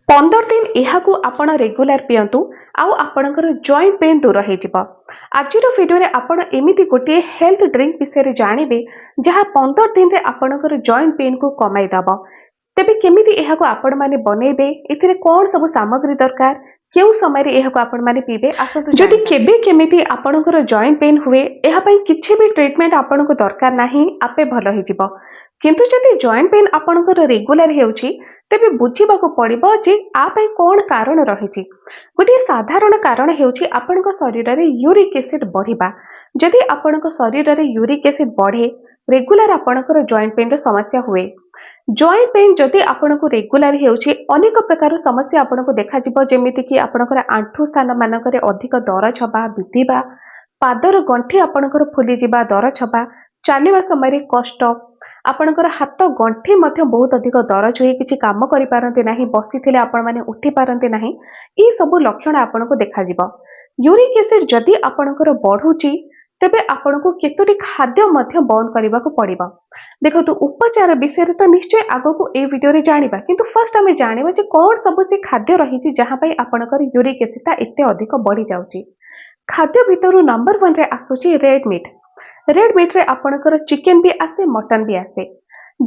15 दिन ଏହାକୁ ଆପଣ ରେଗୁଲାର ପିଅନ୍ତୁ ଆଉ ଆପଣଙ୍କର ଜଏଣ୍ଟ ପେନ୍ ଦୂର ହେଇଯିବ। ଆଜିର ଭିଡ଼ିଓରେ ଆପଣ ଏମିତି ଗୋଟିଏ ହେଲ୍ଥ ଡ୍ରିଙ୍କ ବିଷୟରେ ଜାଣିବେ ଯାହା 15 ଦିନରେ ଆପଣଙ୍କର ଜଏଣ୍ଟ ପେନ୍କୁ କମାଇ ଦେବ। ତେବେ କେମିତି ଏହାକୁ ଆପଣମାନେ ବନେଇବେ, ଏଥିରେ କ'ଣ ସବୁ ସାମଗ୍ରୀ ଦରକାର, କେଉଁ ସମୟରେ ଏହାକୁ ଆପଣମାନେ ପିଇବେ ଆସନ୍ତୁ ଯଦି ଜାଣିବା। କେବେ କେମିତି ଆପଣଙ୍କର ଜଏଣ୍ଟ ପେନ୍ ହୁଏ ଏହା ପାଇଁ କିଛି ବି ଟ୍ରିଟମେଣ୍ଟ ଆପଣଙ୍କୁ ଦରକାର ନାହିଁ, ଆପେ ଭଲ ହେଇଯିବ। କିନ୍ତୁ ଯଦି ଜଏଣ୍ଟ ପେନ୍ ଆପଣଙ୍କର ରେଗୁଲାର ହେଉଛି ତେବେ ବୁଝିବାକୁ ପଡ଼ିବ ଯେ ଆ ପାଇଁ କ'ଣ କାରଣ ରହିଛି। ଗୋଟିଏ ସାଧାରଣ କାରଣ ହେଉଛି ଆପଣଙ୍କ ଶରୀରରେ ୟୁରିକ୍ ଏସିଡ୍ ବଢ଼ିବା। ଯଦି ଆପଣଙ୍କ ଶରୀରରେ ୟୁରିକ୍ ଏସିଡ୍ ବଢ଼େ ରେଗୁଲାର ଆପଣଙ୍କର ଜଏଣ୍ଟ ପେନ୍ର ସମସ୍ୟା ହୁଏ। ଜଏଣ୍ଟ ପେନ୍ ଯଦି ଆପଣଙ୍କୁ ରେଗୁଲାର ହେଉଛି ଅନେକ ପ୍ରକାର ସମସ୍ୟା ଆପଣଙ୍କୁ ଦେଖାଯିବ, ଯେମିତିକି ଆପଣଙ୍କର ଆଣ୍ଠୁ ସ୍ଥାନ ମାନଙ୍କରେ ଅଧିକ ଦରଜ ହେବା, ବିନ୍ଧିବା, ପାଦର ଗଣ୍ଠି ଆପଣଙ୍କର ଫୁଲିଯିବା, ଦରଜ ହେବା, ଚାଲିବା ସମୟରେ କଷ୍ଟ, ଆପଣଙ୍କର ହାତ ଗଣ୍ଠି ମଧ୍ୟ ବହୁତ ଅଧିକ ଦରଜ ହୁଏ, କିଛି କାମ କରିପାରନ୍ତି ନାହିଁ, ବସିଥିଲେ ଆପଣମାନେ ଉଠି ପାରନ୍ତି ନାହିଁ। ଏହି ସବୁ ଲକ୍ଷଣ ଆପଣଙ୍କୁ ଦେଖାଯିବ। ୟୁରିକ୍ ଏସିଡ୍ ଯଦି ଆପଣଙ୍କର ବଢ଼ୁଛି ତେବେ ଆପଣଙ୍କୁ କେତୋଟି ଖାଦ୍ୟ ମଧ୍ୟ ବନ୍ଦ କରିବାକୁ ପଡ଼ିବ। ଦେଖନ୍ତୁ, ଉପଚାର ବିଷୟରେ ତ ନିଶ୍ଚୟ ଆଗକୁ এই ଭିଡ଼ିଓରେ ଜାଣିବା, କିନ୍ତୁ ଫାର୍ଷ୍ଟ ଆମେ ଜାଣିବା ଯେ କ'ଣ ସବୁ ସେ ଖାଦ୍ୟ ରହିଛି ଯାହା ପାଇଁ ଆପଣଙ୍କର ୟୁରିକ୍ ଏସିଡ୍ଟା ଏତେ ଅଧିକ ବଢ଼ିଯାଉଛି। ଖାଦ୍ୟ ଭିତରୁ ନମ୍ବର 1ରେ ଆସୁଛି ରେଡ୍ ମିଟ୍। ରେଡ୍ ମିଟ୍ରେ ଆପଣଙ୍କର ଚିକେନ୍ ବି ଆସେ, ମଟନ୍ ବି ଆସେ।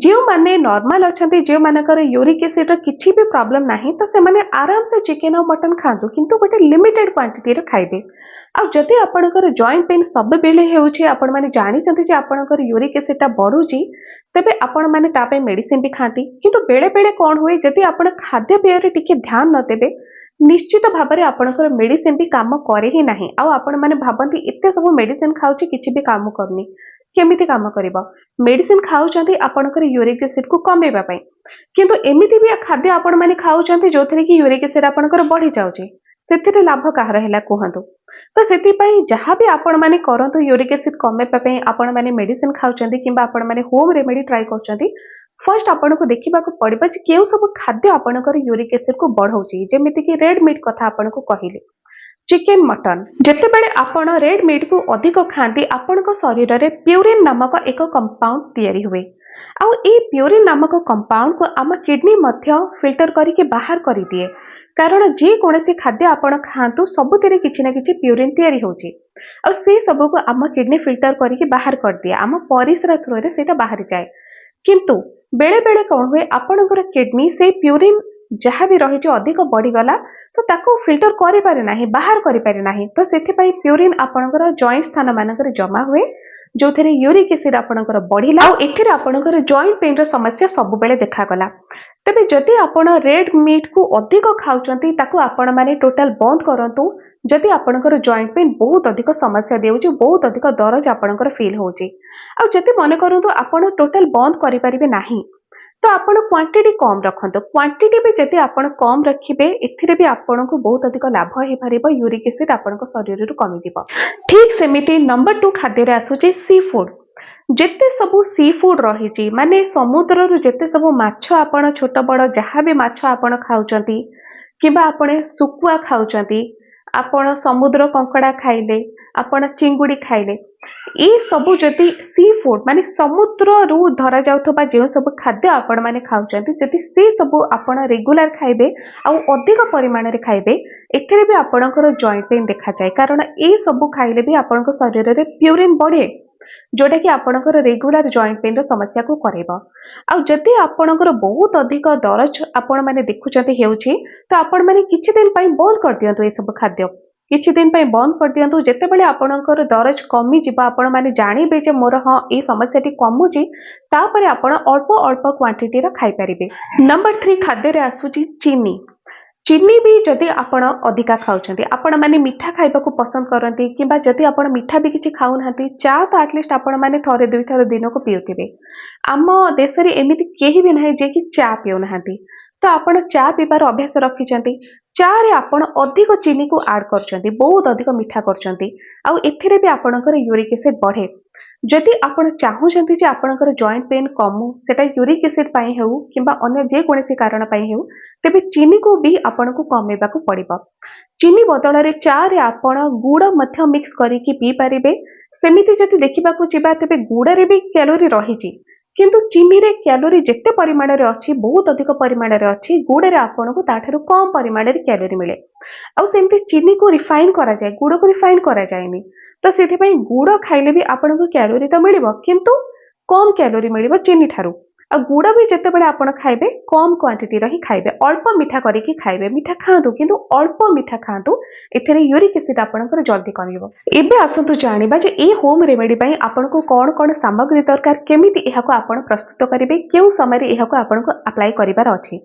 ଯେଉଁମାନେ ନର୍ମାଲ ଅଛନ୍ତି, ଯେଉଁମାନଙ୍କର ୟୁରିକ୍ ଏସିଡ୍ର କିଛି ବି ପ୍ରୋବ୍ଲେମ୍ ନାହିଁ, ତ ସେମାନେ ଆରାମସେ ଚିକେନ୍ ଆଉ ମଟନ୍ ଖାଆନ୍ତୁ, କିନ୍ତୁ ଗୋଟେ ଲିମିଟେଡ୍ କ୍ୱାଣ୍ଟିଟିରେ ଖାଇବେ। ଆଉ ଯଦି ଆପଣଙ୍କର ଜଏଣ୍ଟ ପେନ୍ ସବୁବେଳେ ହେଉଛି, ଆପଣମାନେ ଜାଣିଛନ୍ତି ଯେ ଆପଣଙ୍କର ୟୁରିକ୍ ଏସିଡ୍ଟା ବଢ଼ୁଛି, ତେବେ ଆପଣମାନେ ତା ପାଇଁ ମେଡ଼ିସିନ ବି ଖାଆନ୍ତି। କିନ୍ତୁ ବେଳେବେଳେ କ'ଣ ହୁଏ, ଯଦି ଆପଣ ଖାଦ୍ୟପେୟରେ ଟିକେ ଧ୍ୟାନ ନ ଦେବେ ନିଶ୍ଚିତ ଭାବରେ ଆପଣଙ୍କର ମେଡ଼ିସିନ ବି କାମ କରେ ହିଁ ନାହିଁ। ଆଉ ଆପଣମାନେ ଭାବନ୍ତି ଏତେ ସବୁ ମେଡ଼ିସିନ ଖାଉଛି କିଛି ବି କାମ କରୁନି। କେମିତି କାମ କରିବ? ମେଡ଼ିସିନ ଖାଉଛନ୍ତି ଆପଣଙ୍କର ୟୁରିକ୍ ଏସିଡ୍କୁ କମେଇବା ପାଇଁ, କିନ୍ତୁ ଏମିତି ବି ଖାଦ୍ୟ ଆପଣମାନେ ଖାଉଛନ୍ତି ଯେଉଁଥିରେ କି ୟୁରିକ୍ ଏସିଡ୍ ଆପଣଙ୍କର ବଢ଼ିଯାଉଛି। ସେଥିରେ ଲାଭ କାହାର ହେଲା କୁହନ୍ତୁ? ତ ସେଥିପାଇଁ ଯାହା ବି ଆପଣମାନେ କରନ୍ତୁ ୟୁରିକ୍ ଏସିଡ୍ କମେଇବା ପାଇଁ ଆପଣମାନେ ମେଡ଼ିସିନ ଖାଉଛନ୍ତି କିମ୍ବା ଆପଣମାନେ ହୋମ୍ ରେମେଡି ଟ୍ରାଏ କରୁଛନ୍ତି, ଫାର୍ଷ୍ଟ ଆପଣଙ୍କୁ ଦେଖିବାକୁ ପଡ଼ିବ ଯେ କେଉଁ ସବୁ ଖାଦ୍ୟ ଆପଣଙ୍କର ୟୁରିକ୍ ଏସିଡ୍କୁ ବଢ଼ଉଛି। ଯେମିତିକି ରେଡ୍ ମିଟ୍ କଥା ଆପଣଙ୍କୁ କହିଲି, ଚିକେନ୍, ମଟନ୍। ଯେତେବେଳେ ଆପଣ ରେଡ୍ ମିଟ୍କୁ ଅଧିକ ଖାଆନ୍ତି ଆପଣଙ୍କ ଶରୀରରେ ପ୍ୟୁରିନ୍ ନାମକ ଏକ କମ୍ପାଉଣ୍ଡ ତିଆରି ହୁଏ। ଆଉ ଏହି ପ୍ୟୁରିନ୍ ନାମକ କମ୍ପାଉଣ୍ଡକୁ ଆମ କିଡନୀ ମଧ୍ୟ ଫିଲ୍ଟର କରିକି ବାହାର କରିଦିଏ। କାରଣ ଯେକୌଣସି ଖାଦ୍ୟ ଆପଣ ଖାଆନ୍ତୁ ସବୁଥିରେ କିଛି ନା କିଛି ପ୍ୟୁରିନ୍ ତିଆରି ହେଉଛି। ଆଉ ସେ ସବୁକୁ ଆମ କିଡନୀ ଫିଲ୍ଟର କରିକି ବାହାର କରିଦିଏ, ଆମ ପରିସ୍ରା ଥ୍ରୋରେ ସେଇଟା ବାହାରିଯାଏ। କିନ୍ତୁ ବେଳେବେଳେ କ'ଣ ହୁଏ, ଆପଣଙ୍କର କିଡନୀ ସେଇ ପ୍ୟୁରିନ୍ ଯାହା ବି ରହିଛି ଅଧିକ ବଢ଼ିଗଲା ତ ତାକୁ ଫିଲ୍ଟର କରିପାରେ ନାହିଁ, ବାହାର କରିପାରେ ନାହିଁ। ତ ସେଥିପାଇଁ ପ୍ୟୁରିନ୍ ଆପଣଙ୍କର ଜଏଣ୍ଟ ସ୍ଥାନ ମାନଙ୍କରେ ଜମା ହୁଏ, ଯେଉଁଥିରେ ୟୁରିକ୍ ଏସିଡ୍ ଆପଣଙ୍କର ବଢ଼ିଲା ଆଉ ଏଥିରେ ଆପଣଙ୍କର ଜଏଣ୍ଟ ପେନ୍ର ସମସ୍ୟା ସବୁବେଳେ ଦେଖାଗଲା। ତେବେ ଯଦି ଆପଣ ରେଡ୍ ମିଟ୍କୁ ଅଧିକ ଖାଉଛନ୍ତି ତାକୁ ଆପଣମାନେ ଟୋଟାଲ ବନ୍ଦ କରନ୍ତୁ। ଯଦି ଆପଣଙ୍କର ଜଏଣ୍ଟ ପେନ୍ ବହୁତ ଅଧିକ ସମସ୍ୟା ଦେଉଛି, ବହୁତ ଅଧିକ ଦରଜ ଆପଣଙ୍କର ଫିଲ୍ ହେଉଛି, ଆଉ ଯଦି ମନେ କରନ୍ତୁ ଆପଣ ଟୋଟାଲ ବନ୍ଦ କରିପାରିବେ ନାହିଁ, ତ ଆପଣ କ୍ୱାଣ୍ଟିଟି କମ୍ ରଖନ୍ତୁ। କ୍ୱାଣ୍ଟିଟି ବି ଯଦି ଆପଣ କମ୍ ରଖିବେ ଏଥିରେ ବି ଆପଣଙ୍କୁ ବହୁତ ଅଧିକ ଲାଭ ହେଇପାରିବ, ୟୁରିକ୍ ଏସିଡ୍ ଆପଣଙ୍କ ଶରୀରରୁ କମିଯିବ। ଠିକ୍ ସେମିତି ନମ୍ବର 2 ଖାଦ୍ୟରେ ଆସୁଛି ସି ଫୁଡ୍। ଯେତେ ସବୁ ସି ଫୁଡ୍ ରହିଛି, ମାନେ ସମୁଦ୍ରରୁ ଯେତେ ସବୁ ମାଛ ଆପଣ ଛୋଟ ବଡ଼ ଯାହା ବି ମାଛ ଆପଣ ଖାଉଛନ୍ତି କିମ୍ବା ଆପଣ ଶୁଖୁଆ ଖାଉଛନ୍ତି, ଆପଣ ସମୁଦ୍ର କଙ୍କଡ଼ା ଖାଇଲେ, ଆପଣ ଚିଙ୍ଗୁଡ଼ି ଖାଇଲେ, এই ସବୁ ଯଦି ସି ଫୁଡ୍ ମାନେ ସମୁଦ୍ରରୁ ଧରାଯାଉଥିବା ଯେଉଁ ସବୁ ଖାଦ୍ୟ ଆପଣମାନେ ଖାଉଛନ୍ତି, ଯଦି ସେ ସବୁ ଆପଣ ରେଗୁଲାର ଖାଇବେ ଆଉ ଅଧିକ ପରିମାଣରେ ଖାଇବେ ଏଥିରେ ବି ଆପଣଙ୍କର ଜଏଣ୍ଟ ପେନ୍ ଦେଖାଯାଏ। କାରଣ এই ସବୁ ଖାଇଲେ ବି ଆପଣଙ୍କ ଶରୀରରେ ପ୍ୟୁରିନ୍ ବଢ଼େ, ଯେଉଁଟାକି ଆପଣଙ୍କର ରେଗୁଲାର ଜଏଣ୍ଟ ପେନ୍ର ସମସ୍ୟାକୁ କରେଇବ। ଆଉ ଯଦି ଆପଣଙ୍କର ବହୁତ ଅଧିକ ଦରଜ ଆପଣମାନେ ଦେଖୁଛନ୍ତି ହେଉଛି, ତ ଆପଣମାନେ କିଛି ଦିନ ପାଇଁ ବନ୍ଦ କରିଦିଅନ୍ତୁ ଏସବୁ ଖାଦ୍ୟ। କିଛି ଦିନ ପାଇଁ ବନ୍ଦ କରିଦିଅନ୍ତୁ। ଯେତେବେଳେ ଆପଣଙ୍କର ଦରଜ କମିଯିବ, ଆପଣମାନେ ଜାଣିବେ ଯେ ମୋର ହଁ ଏଇ ସମସ୍ୟାଟି କମୁଛି, ତାପରେ ଆପଣ ଅଳ୍ପ ଅଳ୍ପ କ୍ୱାଣ୍ଟିଟିର ଖାଇପାରିବେ। ନମ୍ବର 3 ଖାଦ୍ୟରେ ଆସୁଛି ଚିନି। ଚିନି ବି ଯଦି ଆପଣ ଅଧିକା ଖାଉଛନ୍ତି, ଆପଣମାନେ ମିଠା ଖାଇବାକୁ ପସନ୍ଦ କରନ୍ତି କିମ୍ବା ଯଦି ଆପଣ ମିଠା ବି କିଛି ଖାଉନାହାନ୍ତି, ଚା ତ ଆଟଲିଷ୍ଟ ଆପଣମାନେ ଥରେ ଦୁଇଥର ଦିନକୁ ପିଉଥିବେ। ଆମ ଦେଶରେ ଏମିତି କେହି ବି ନାହିଁ ଯିଏକି ଚା ପିଉନାହାନ୍ତି। ତ ଆପଣ ଚା ପିଇବାର ଅଭ୍ୟାସ ରଖିଛନ୍ତି, ଚାରେ ଆପଣ ଅଧିକ ଚିନିକୁ ଆଡ୍ କରୁଛନ୍ତି, ବହୁତ ଅଧିକ ମିଠା କରୁଛନ୍ତି, ଆଉ ଏଥିରେ ବି ଆପଣଙ୍କର ୟୁରିକ୍ ଏସିଡ୍ ବଢ଼େ। ଯଦି ଆପଣ ଚାହୁଁଛନ୍ତି ଯେ ଆପଣଙ୍କର ଜଏଣ୍ଟ ପେନ୍ କମୁ, ସେଟା ୟୁରିକ୍ ଏସିଡ୍ ପାଇଁ ହେଉ କିମ୍ବା ଅନ୍ୟ ଯେକୌଣସି କାରଣ ପାଇଁ ହେଉ, ତେବେ ଚିନିକୁ ବି ଆପଣଙ୍କୁ କମେଇବାକୁ ପଡ଼ିବ। ଚିନି ବଦଳରେ ଚାରେ ଆପଣ ଗୁଡ଼ ମଧ୍ୟ ମିକ୍ସ କରିକି ପିଇପାରିବେ। ସେମିତି ଯଦି ଦେଖିବାକୁ ଯିବା ତେବେ ଗୁଡ଼ରେ ବି କ୍ୟାଲୋରି ରହିଛି, किंतु चीनी रे कैलोरी जिते परिमाण रे अच्छी बहुत अधिक परिमाण रे अच्छी गुड़ रे आपको ताठू कम परिमाण रे कैलोरी मिले आउ सेमती चीनी को रिफाइन करा जाए गुड़ को रिफाइन करा जाएनी तो से गुड़ खाइले भी आपको कैलोरी तो मिलिबो किंतु कम कैलोरी मिलिबो चीनी ठारू आ गुड़ भी जितेबाला आप खाइबे कम क्वांटिटी ही खाइबे अल्प मीठा करके खाइबे मीठा खातु किंतु अल्प मीठा खातु एथिरे यूरिक एसिड आपनकर जल्दी कमिबो। एबे आसंतु जानिबा जे ए होम रेमेडी पई आपनको कोन कोन सामग्री दरकार केमिति एहाको आपण प्रस्तुत करिवे केउ समय रे एहाको आपनको अप्लाई करिवार अछि।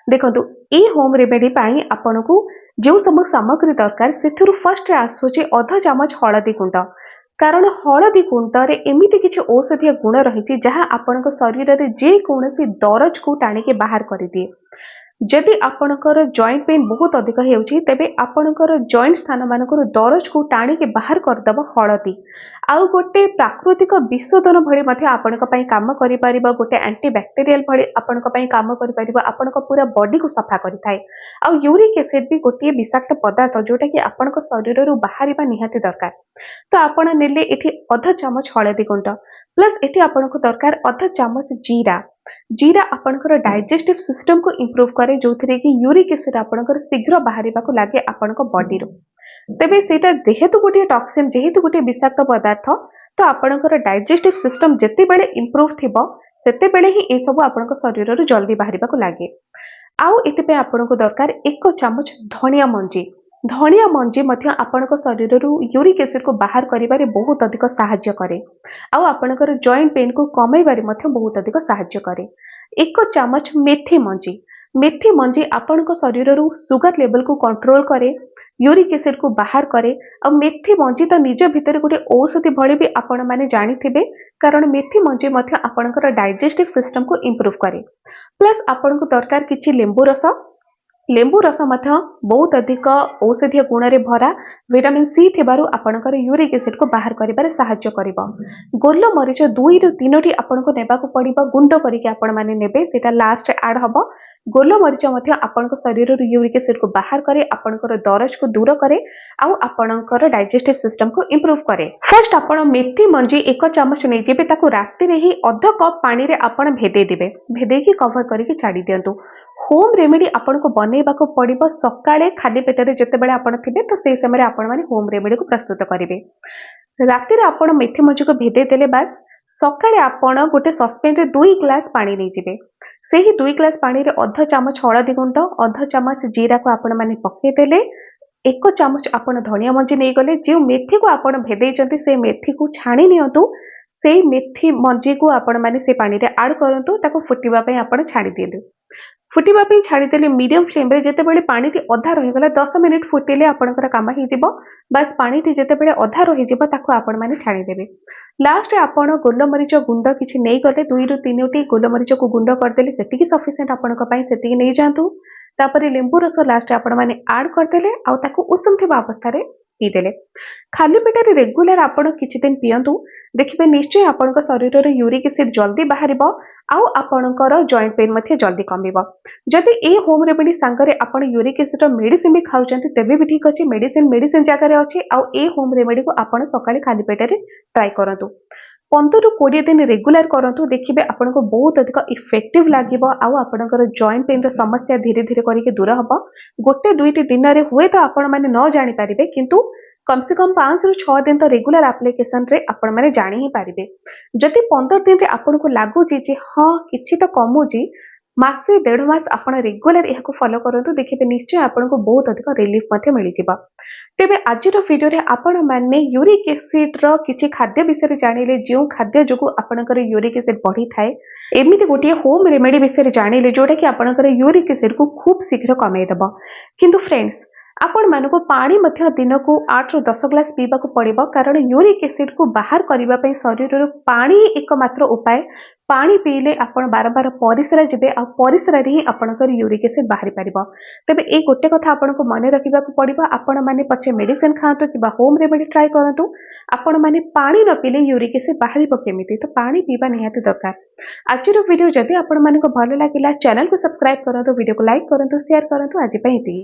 देखंतु ए होम रेमेडी पई आपनको जो सब सामग्री दरकार सेथुरु फर्स्ट आसुची आधा चामच हळदी गुंड कारण हळदी गुंडरे एमिति किछि औषधीय गुण रही जहाँ आपनक शरीर रे जे कोनोसी दरज को टाणिके बाहर कर दिए। जदि आपणकर जॉइंट पेन बहुत अधिक हेउची तेबे आपणकर जॉइंट स्थान मानकर दरज को टाणिके बाहर करदब हळदी आउ गोटे प्राकृतिक विशोधन भଳି मध्ये आपणक पई काम करि परिबो गोटे एंटीबैक्टीरियल भଳି आपणक पई काम करि परिबो आपणक पूरा बॉडी को सफा करिथाय आउ यूरिक एसिड भी गोटे विषाक्त पदार्थ जोटा कि आपणक शरीर रु बाहरिबा निहाती दरकार। तो आपण नेले एठी आधा चामच हळदी गुंड प्लस एठी आपणक दरकार आधा चामच जीरा जीरा आपणकर डाइजेस्टिव सिस्टम को इंप्रूव करे जो थरे कि यूरिक एसिड आपणकर शीघ्र बाहरिबा को लागे आपणक बॉडी रो तेबे सेटा जेहेतु गोटे टॉक्सिन जेहेतु गोटे विषाक्त पदार्थ तो आपणकर डाइजेस्टिव सिस्टम जेते बेले इंप्रूव थिबो सेते बेले ही ए सब आपणक शरीर रो जल्दी बाहरिबा को लागे। आउ एते पे आपणको दरकार 1 चामच धनिया मंजी मध्य आपणक शरीर रु यूरिक एसिड को बाहर करिबारे बहुत अधिक सहाय्य करे आउ आपणकर जॉइंट पेन को कमैबारे मध्य बहुत अधिक सहाय्य करे। 1 चामच मेथी मंजी आपणक शरीर रु सुगर लेवल को कंट्रोल करे यूरिक एसिड को बाहर करे और मेथी मंजी तो निज भितर गोटे औषधि भली भी आपण माने जानिथिबे कारण मेथी मंजी मध्य आपणकर डाइजेस्टिव सिस्टम को इंप्रूव करे। प्लस आपणको दरकार किछि लेंबू रस मध्य बहुत अधिक औषधीय गुण रे भरा विटामिन सी थिबारु आपणकर यूरिक एसिड को बाहर करिबारे सहाय्य करिबो। गोल मरीच 2 रु 3 टी आपणको नेबाको पड़िबो गुंड करिके आपण माने नेबे सेटा लास्ट ऐड हबो। गोल मरीच मध्य आपणको शरीर रु यूरिक एसिड को बाहर करे आपणकर दरज को दूर करे आउ आपणकर डाइजेस्टिव सिस्टम को इंप्रूव करे। फर्स्ट आपण मेथी मंजी 1 चामच नै जेबे ताको राति रे ही आधा कप पानी रे आपण भेदे दिबे भेदे की कवर करके छाडी दियंतु। होम रेमेडी आपन को बनैबा को पड़िबो सकाळे खाली पेटरे जते बेले आपण थिबे तो सेही समय आपण माने होम रेमेडी को प्रस्तुत करिवे। राति रे आपण मेथी मंजी को भेदे देले बास सकाळे आपण गोटे सस्पेन रे 2 ग्लास पानी नै जिवे सेही 2 ग्लास पानी रे आधा चामच हळदी गुंड आधा चामच जीरा को आपण माने पके देले 1 चामच आपण धनिया मंजी नै गले जे मेथी को आपण भेदै जंती से मेथी को छाणी नियंतु से मेथी मंजी को आपण माने से पानी रे ऐड करंतु ताको फुटिबा पई आपण छाडी देले फुटिबा पई छाडी देले मीडियम फ्लेम रे जेते बेले पानी टी अधा रहि गला 10 मिनिट फुटिले आपनकर काम हि जिवो बस पानी टी जेते बेले अधा रहि जिवो ताको आपण माने छाडी देबे। लास्ट रे आपण गोलमरीच गुंड किछि नै गले 2 रु 3 टी गोलमरीच को गुंड कर देले सेतिकी सफिशिएंट आपनक पई सेतिकी नै जांतु तापरे लेंबू रस लास्ट आपण माने ऐड कर देले आ ताको उषुम थिबा अवस्था रे पी देले। खाली पेटरे रेगुलर आपण किछि दिन पियंतु देखिबे निश्चय आपनक शरीर रे यूरिक एसिड जल्दी बाहरिबो आउ आपनकर जॉइंट पेन मथे जल्दी कमिबो। जदि ए होम रेमेडी संगरे आपण यूरिक एसिड मेडिसिन भी खाउचंती तेबे भी ठीक अछि मेडिसिन जगह रे अछि आउ ए होम रेमेडी को आपण सकाळे खाली पेटरे ट्राई करंतु 15 रु 20 दिन रेगुलर करंतु देखिबे आपनको बहुत अधिक इफेक्टिव लागिबो आउ आपनकर जॉइंट पेन रो समस्या धीरे धीरे करके दूर हबो। गोटे दुईटी दिन रे हुए तो आपण माने न जानि पारिबे किंतु कम से कम 5 रु 6 दिन तो रेगुलर एप्लीकेशन रे आपण माने जानि ही पारिबे। जदि 15 दिन रे आपनको लागु जे हां किछि तो कमुजी मासे 1.5 मास आपण रेगुलर एहाको फॉलो करंतु देखिबे निश्चय आपनको बहुत अधिक रिलीफ मथे मिलि जिवो। तेबे आजिर वीडियो रे आपण माने यूरिक एसिड रो किछि खाद्य विषय रे जानिले जो खाद्य जोगु आपनकर यूरिक एसिड बढ़ी थाए एमिति गोटे होम रेमेडी विषय रे जानिले जोटा कि आपनकर यूरिक एसिड को खूब शीघ्र कमाई देबो। किंतु फ्रेंड्स आपण मानको पानी मध्य दिन को 8 रु 10 ग्लास पीबा को पड़िबो कारण यूरिक एसिड को बाहर करिबा पई शरीर रो पानी एकमात्र उपाय पानी पीले आपण बार बार परिसरा जिबे आ परिसरा रे ही आपनकर यूरिक एसिड बाहरी परिबो। तबे ए गोटे कथा आपनको माने रखिबा को पड़िबो आपण माने पछे मेडिसिन खांतु किबा होम रेमेडी ट्राई करंतु आपण माने पानी न पीले यूरिक एसिड बाहरिबो केमिति तो पानी पीबा निहाती दरकार। आजिर वीडियो जदि आपण मानको भलो लागिला चैनल को सब्सक्राइब करंतु वीडियो को लाइक करंतु शेयर करंतु आजि पई एति।